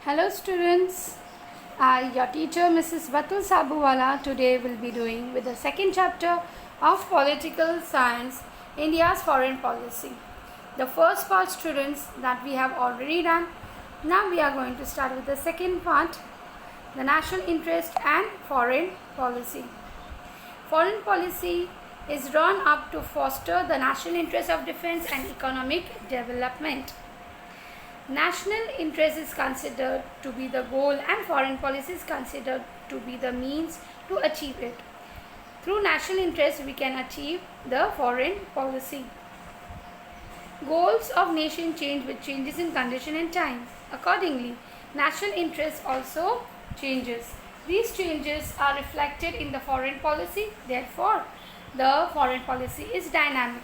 Hello students, I your teacher Mrs. Batul Sabuwala today will be doing with the second chapter of Political Science, India's Foreign Policy. The first part students that we have already done. Now we are going to start with the second part, the national interest and foreign policy. Foreign policy is drawn up to foster the national interest of defense and economic development. National interest is considered to be the goal and foreign policy is considered to be the means to achieve it. Through national interest, we can achieve the foreign policy. Goals of nation change with changes in condition and time. Accordingly, national interest also changes. These changes are reflected in the foreign policy. Therefore, the foreign policy is dynamic.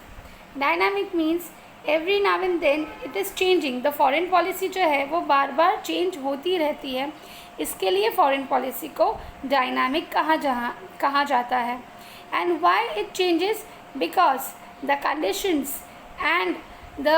Dynamic means every now and then it is changing. The foreign policy जो है वो बार बार change होती रहती है. इसके लिए foreign policy को dynamic कहा जाता है. And why it changes? Because the conditions and the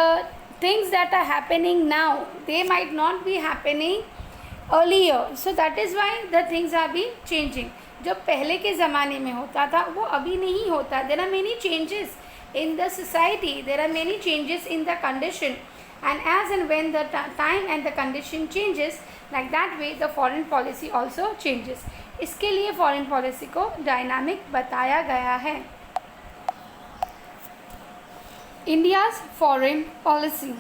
things that are happening now they might not be happening earlier. So that is why the things are be changing. जो पहले के ज़माने में होता था वो अभी नहीं होता. There are many changes in the society, there are many changes in the condition, and as and when the time and the condition changes, like that way the foreign policy also changes. इसके लिए foreign policy को dynamic बताया गया है. India's foreign policy.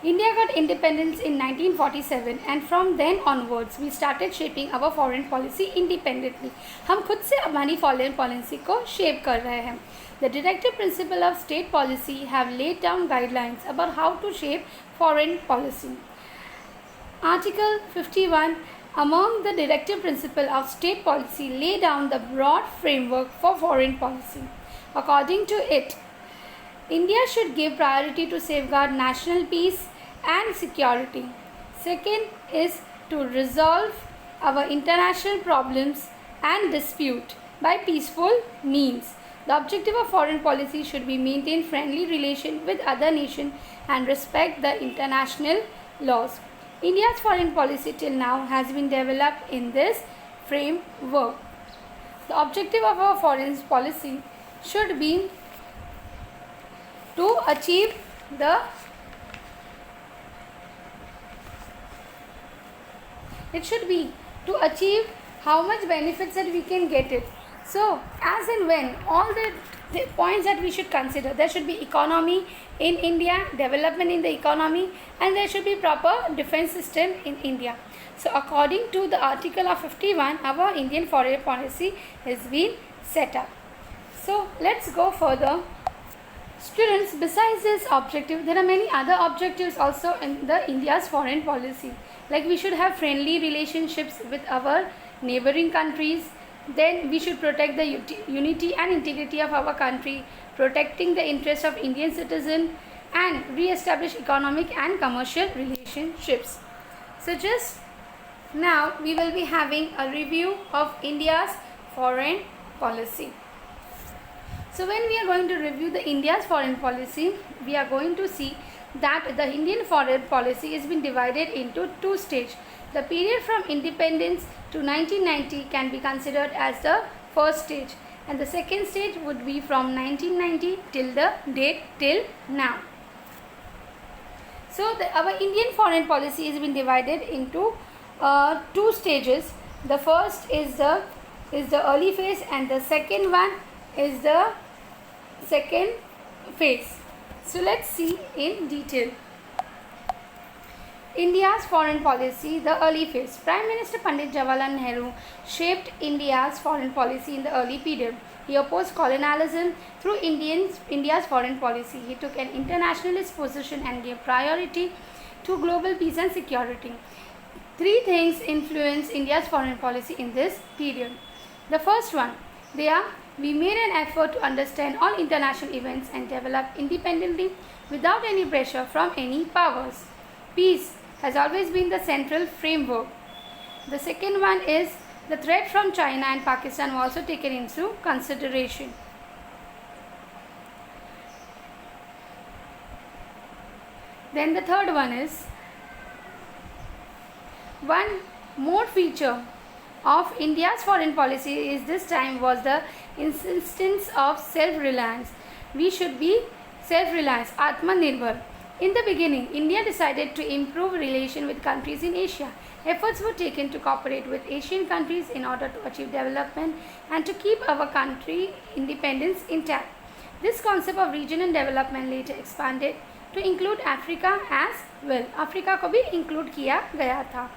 India got independence in 1947 and from then onwards we started shaping our foreign policy independently. हम खुद से हमारी foreign policy को shape कर रहे हैं. The directive principle of state policy have laid down guidelines about how to shape foreign policy. Article 51 among the directive principle of state policy lay down the broad framework for foreign policy. According to it, India should give priority to safeguard national peace and security. Second is to resolve our international problems and dispute by peaceful means. The objective of foreign policy should be maintain friendly relation with other nations and respect the international laws. India's foreign policy till now has been developed in this framework. The objective of our foreign policy should be to achieve the how much benefits that we can get it. So, as and when all the points that we should consider, there should be economy in India, development in the economy, and there should be proper defense system in India. So, according to the article of 51, our Indian foreign policy has been set up. So, let's go further. Students, besides this objective, there are many other objectives also in the India's foreign policy. Like we should have friendly relationships with our neighboring countries. Then we should protect the unity and integrity of our country, protecting the interests of Indian citizens and re-establish economic and commercial relationships. So just now we will be having a review of India's foreign policy. So when we are going to review the India's foreign policy, we are going to see that the Indian foreign policy has been divided into two stages. The period from independence to 1990 can be considered as the first stage, and the second stage would be from 1990 till the date till now. So our Indian foreign policy has been divided into two stages. The first is the early phase, and the second one is the second phase. So let's see in detail. India's foreign policy, the early phase. Prime Minister Pandit Jawaharlal Nehru shaped India's foreign policy in the early period. He opposed colonialism through India's foreign policy. He took an internationalist position and gave priority to global peace and security. Three things influenced India's foreign policy in this period. The first one, we made an effort to understand all international events and develop independently without any pressure from any powers. Peace has always been the central framework. The second one is the threat from China and Pakistan was also taken into consideration. Then the third one is One more feature of India's foreign policy is this time was the insistence of self-reliance. We should be self-reliant, Atmanirbhar. In the beginning, India decided to improve relation with countries in Asia. Efforts were taken to cooperate with Asian countries in order to achieve development and to keep our country independence intact. This concept of regional development later expanded to include Africa as well. Africa को भी include किया गया था.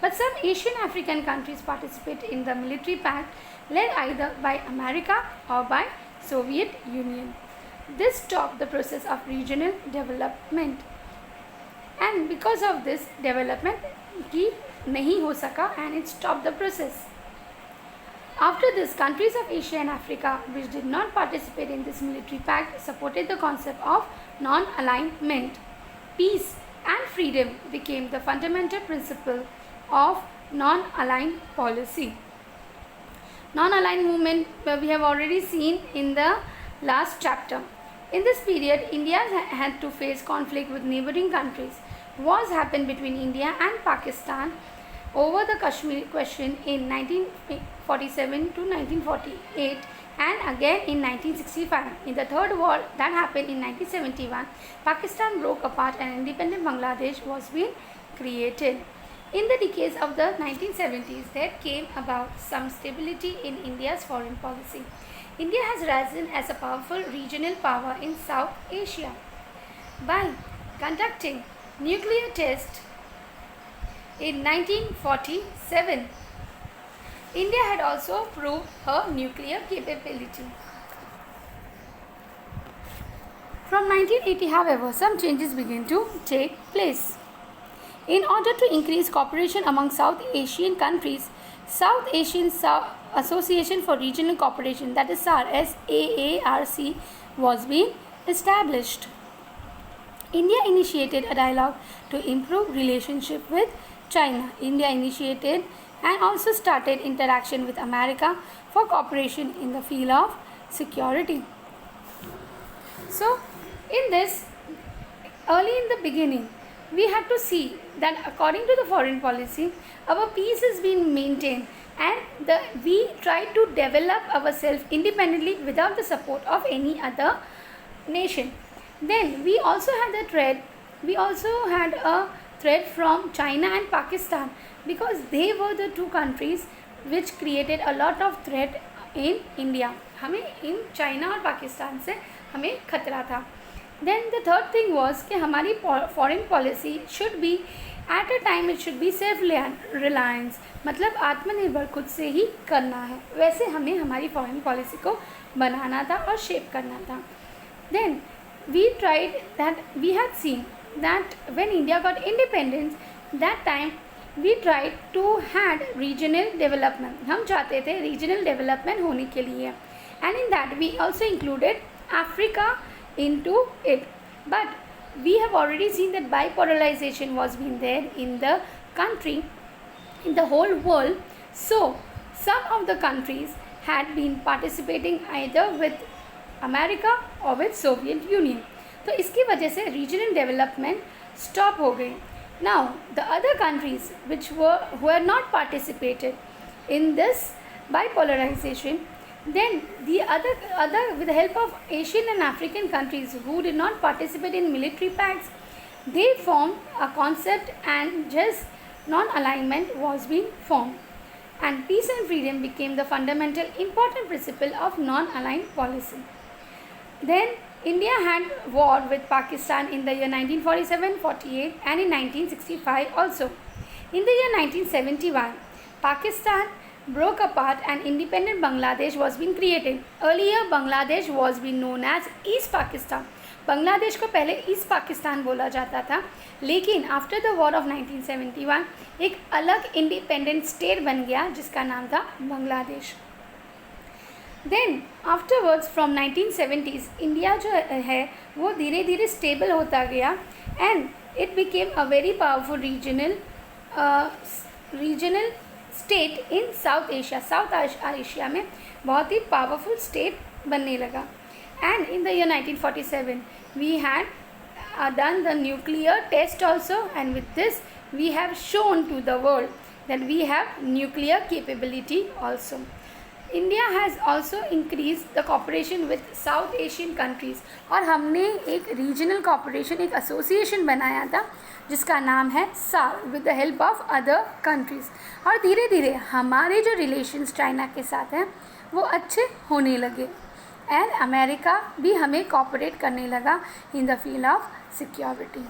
But some Asian African countries participate in the military pact led either by America or by Soviet Union. This stopped the process of regional development. And because of this development की नहीं हो सका and it stopped the process. After this, countries of Asia and Africa which did not participate in this military pact supported the concept of non-alignment. Peace and freedom became the fundamental principle of non-aligned policy. Non-aligned movement we have already seen in the last chapter. In this period, India had to face conflict with neighboring countries. Wars happened between India and Pakistan over the Kashmir question in 1947 to 1948 and again in 1965. In the third war that happened in 1971, Pakistan broke apart and independent Bangladesh was being created. In the decades of the 1970s, there came about some stability in India's foreign policy. India has risen as a powerful regional power in South Asia by conducting nuclear tests in 1947. India had also proved her nuclear capability. From 1980, however, some changes began to take place. In order to increase cooperation among South Asian countries, South Asian Association for Regional Cooperation, that is SAARC, SAARC, was being established. India initiated a dialogue to improve relationship with China. India initiated and also started interaction with America for cooperation in the field of security. So, in this, early in the beginning, we had to see that according to the foreign policy, our peace is being maintained and we try to develop ourselves independently without the support of any other nation. Then we also had a threat from China and Pakistan because they were the two countries which created a lot of threat in India. हमें in China और पाकिस्तान से हमें खतरा था. Then the third thing was कि हमारी foreign policy should be at a time it should be self-reliance, मतलब आत्मनिर्भर खुद से ही करना है. वैसे हमें हमारी foreign policy को बनाना था और shape करना था. Then we tried that we had seen that when India got independence, that time we tried to had regional development. हम चाहते थे regional development होने के लिए, and in that we also included Africa into it. But we have already seen that bipolarization was being there in the country, in the whole world. So some of the countries had been participating either with America or with Soviet Union. तो इसकी वजह से regional development stop हो गई. Now the other countries who had not participated in this bipolarization, then the other with the help of Asian and African countries who did not participate in military pacts, they formed a concept and just non-alignment was being formed, and peace and freedom became the fundamental important principle of non-aligned policy. Then India had war with Pakistan in the year 1947-48 and in 1965 also. In the year 1971, Pakistan broke apart and independent Bangladesh was being created. Earlier Bangladesh was being known as East Pakistan. Bangladesh को पहले east Pakistan बोला जाता था, लेकिन after the war of 1971 एक अलग independent state बन गया जिसका नाम था Bangladesh. Then afterwards from 1970s India जो है वो धीरे धीरे स्टेबल होता गया and it became a very powerful regional state in South Asia. South Asia में बहुत ही पावरफुल स्टेट बनने लगा. And in the year 1947 we had done the nuclear test also, and with this we have shown to the world that we have nuclear capability also. India has also increase the cooperation with south Asian countries, और हमने एक regional corporation, एक association बनाया था जिसका नाम है SAARC, with the help of other countries. और धीरे धीरे हमारे जो रिलेशंस चाइना के साथ हैं वो अच्छे होने लगे, एंड अमेरिका भी हमें कॉपरेट करने लगा in the field of security.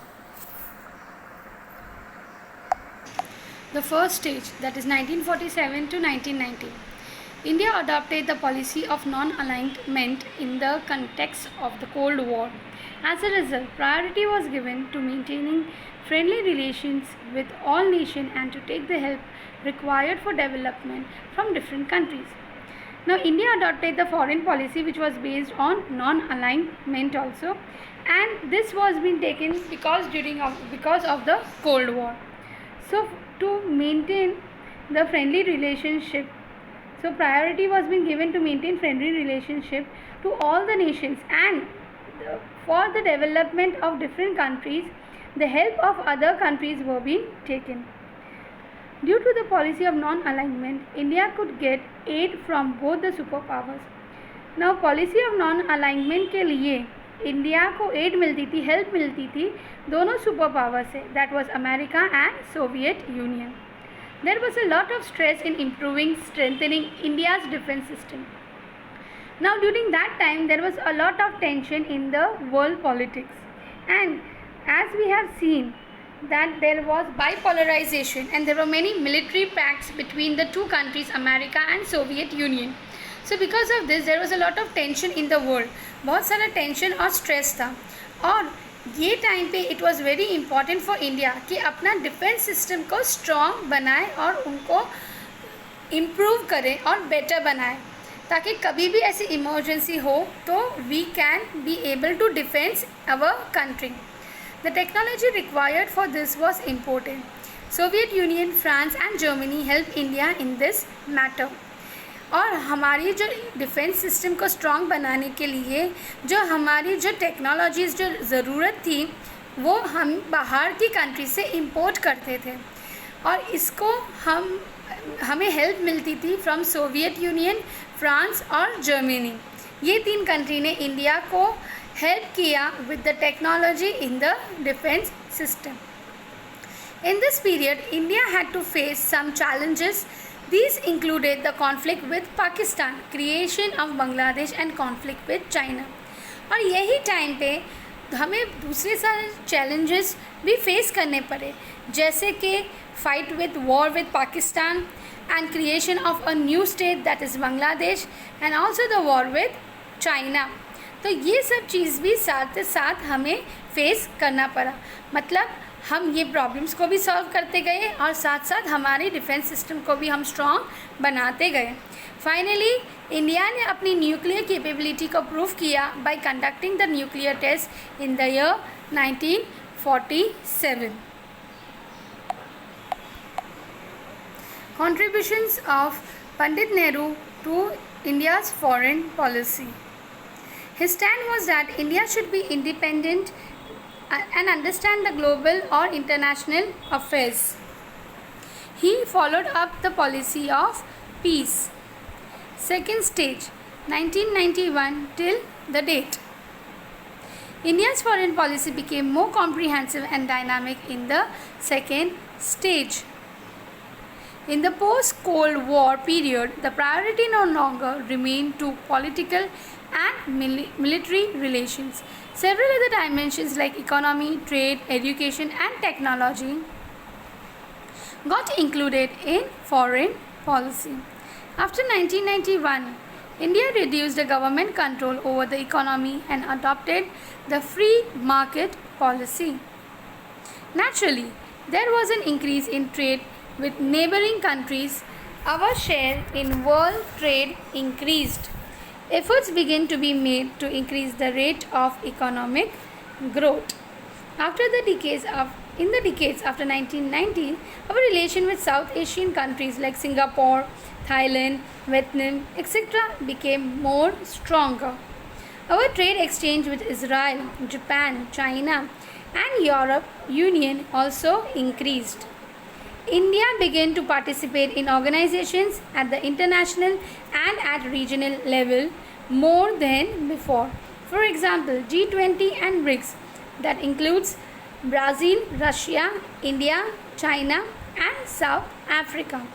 The first stage, that is 1947 to 1990. India adopted the policy of non-alignment in the context of the Cold War. As a result, priority was given to maintaining friendly relations with all nations and to take the help required for development from different countries. Now, India adopted the foreign policy which was based on non-alignment also, and this was being taken because of the Cold War. So, to maintain the friendly relationship, so priority was being given to maintain friendly relationship to all the nations, and for the development of different countries, the help of other countries were being taken. Due to the policy of non-alignment, India could get aid from both the superpowers. Now, policy of non-alignment के लिए India को add मिलती थी, help मिलती थी दोनों super power से, that was America and Soviet union. There was a lot of stress in improving, strengthening India's defense system. Now, during that time, there was a lot of tension in the world politics, and as we have seen that there was bipolarization and there were many military pacts between the two countries, America and Soviet Union. So, because of this, there was a lot of tension in the world. बहुत सारा tension और stress था, और ये time पे it was very important for India कि अपना defence system को स्ट्रॉन्ग बनाए और उनको इम्प्रूव करें और बेटर बनाए, ताकि कभी भी ऐसी इमरजेंसी हो तो we can be able to defence our country. The technology required for this was important. Soviet Union, France and Germany help India in this matter. और हमारी जो डिफेंस सिस्टम को स्ट्रॉन्ग बनाने के लिए जो हमारी जो टेक्नोलॉजीज़ जो ज़रूरत थी वो हम बाहर की कंट्री से इंपोर्ट करते थे, और इसको हमें हेल्प मिलती थी फ्रॉम सोवियत यूनियन, फ्रांस और जर्मनी. ये तीन कंट्री ने इंडिया को हेल्प किया with the technology in the defence system. In this period India had to face some challenges. These included the conflict with Pakistan, creation of Bangladesh and conflict with China. और यही time पे हमें दूसरे सारे challenges भी face करने पड़े, जैसे कि fight with war with Pakistan and creation of a new state that is Bangladesh, and also the war with China. तो ये सब चीज़ भी साथ साथ हमें फेस करना पड़ा. मतलब हम ये प्रॉब्लम्स को भी सॉल्व करते गए और साथ साथ हमारी डिफेंस सिस्टम को भी हम स्ट्रॉन्ग बनाते गए. फाइनली इंडिया ने अपनी न्यूक्लियर कैपेबिलिटी को प्रूव किया by conducting the nuclear test in the year 1947. Contributions of Pandit Nehru to India's foreign policy. His stand was that India should be independent and understand the global or international affairs. He followed up the policy of peace. Second stage, 1991 till the date. India's foreign policy became more comprehensive and dynamic in the second stage. In the post-Cold War period, the priority no longer remained to political and military relations. Several other dimensions like economy, trade, education and technology got included in foreign policy. After 1991, India reduced the government control over the economy and adopted the free market policy. Naturally, there was an increase in trade with neighboring countries. Our share in world trade increased. Efforts began to be made to increase the rate of economic growth. In the decades after 1990, our relation with South Asian countries like Singapore, Thailand, Vietnam, etc. became more stronger. Our trade exchange with Israel, Japan, China, and Europe Union also increased. India began to participate in organizations at the international and at regional level more than before. For example, G20 and BRICS, that includes Brazil, Russia, India, China, and South Africa.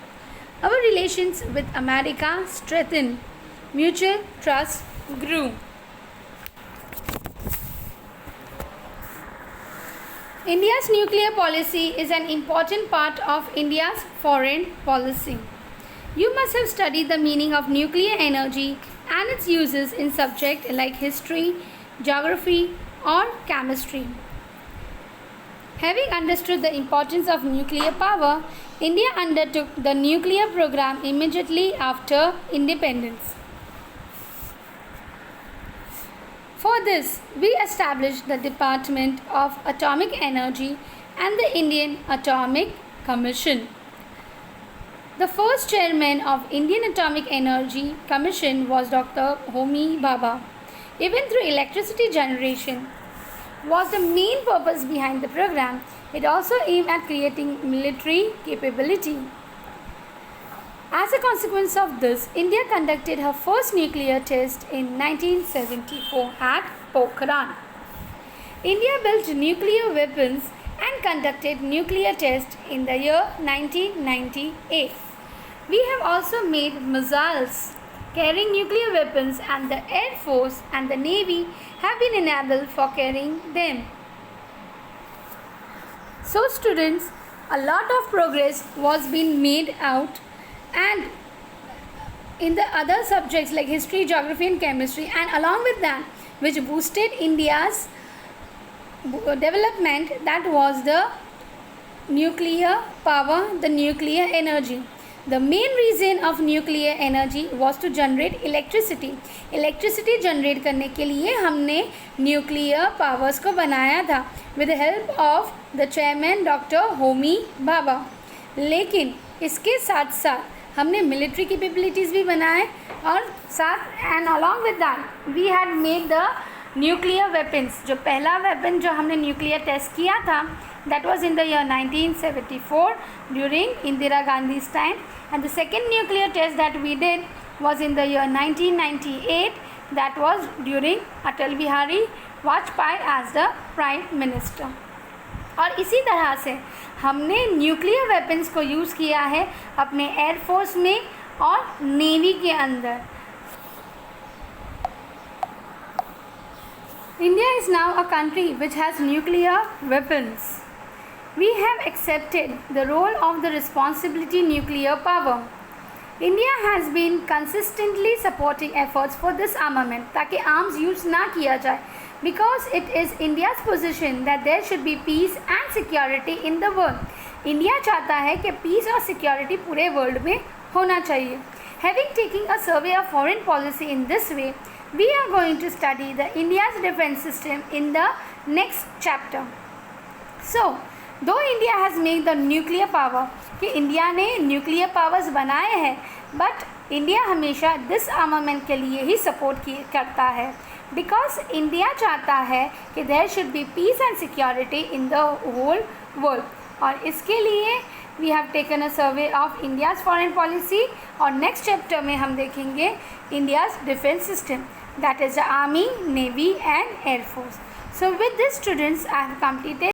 Our relations with America strengthened, mutual trust grew. India's nuclear policy is an important part of India's foreign policy. You must have studied the meaning of nuclear energy and its uses in subjects like history, geography, or chemistry. Having understood the importance of nuclear power, India undertook the nuclear program immediately after independence. For this, we established the Department of Atomic Energy and the Indian Atomic Commission. The first chairman of Indian Atomic Energy Commission was Dr. Homi Bhabha. Even through electricity generation was the main purpose behind the program, it also aimed at creating military capability. As a consequence of this, India conducted her first nuclear test in 1974 at Pokhran. India built nuclear weapons and conducted nuclear tests in the year 1998. We have also made missiles carrying nuclear weapons, and the Air Force and the Navy have been enabled for carrying them. So students, a lot of progress was being made out, and in the other subjects like history, geography and chemistry, and along with that, which boosted India's development, that was the nuclear power, the nuclear energy. The main reason of nuclear energy was to generate electricity. Electricity generate करने के लिए हमने nuclear powers को बनाया था with the help of the chairman Dr. Homi Bhabha. लेकिन इसके साथ साथ हमने military capabilities भी बनाए, और साथ and along with that we had made the nuclear weapons. जो पहला weapon जो हमने nuclear test किया था, that was in the year 1974 during Indira Gandhi's time, and the second nuclear test that we did was in the year 1998, that was during Atal Bihari Vajpayee as the Prime Minister. और इसी तरह से हमने nuclear weapons को use किया है अपने air force में और नेवी के अंदर. India is now a country which has nuclear weapons. We have accepted the role of the responsibility nuclear power. India has been consistently supporting efforts for this armament ताकि arms use ना किया जाए, because it is India's position that there should be peace and security in the world. India चाहता है कि peace और security पूरे world में होना चाहिए. Having taken a survey of foreign policy in this way, we are going to study the India's defense system in the next chapter. So, though India has made the nuclear power, कि India ने nuclear powers बनाए हैं, but India हमेशा this armament के लिए ही support करता है, because India चाहता है कि there should be peace and security in the whole world. और इसके लिए we have taken a survey of India's foreign policy, और नेक्स्ट चैप्टर में हम देखेंगे India's defence system, that is the army, navy and air force. So with this students, I have completed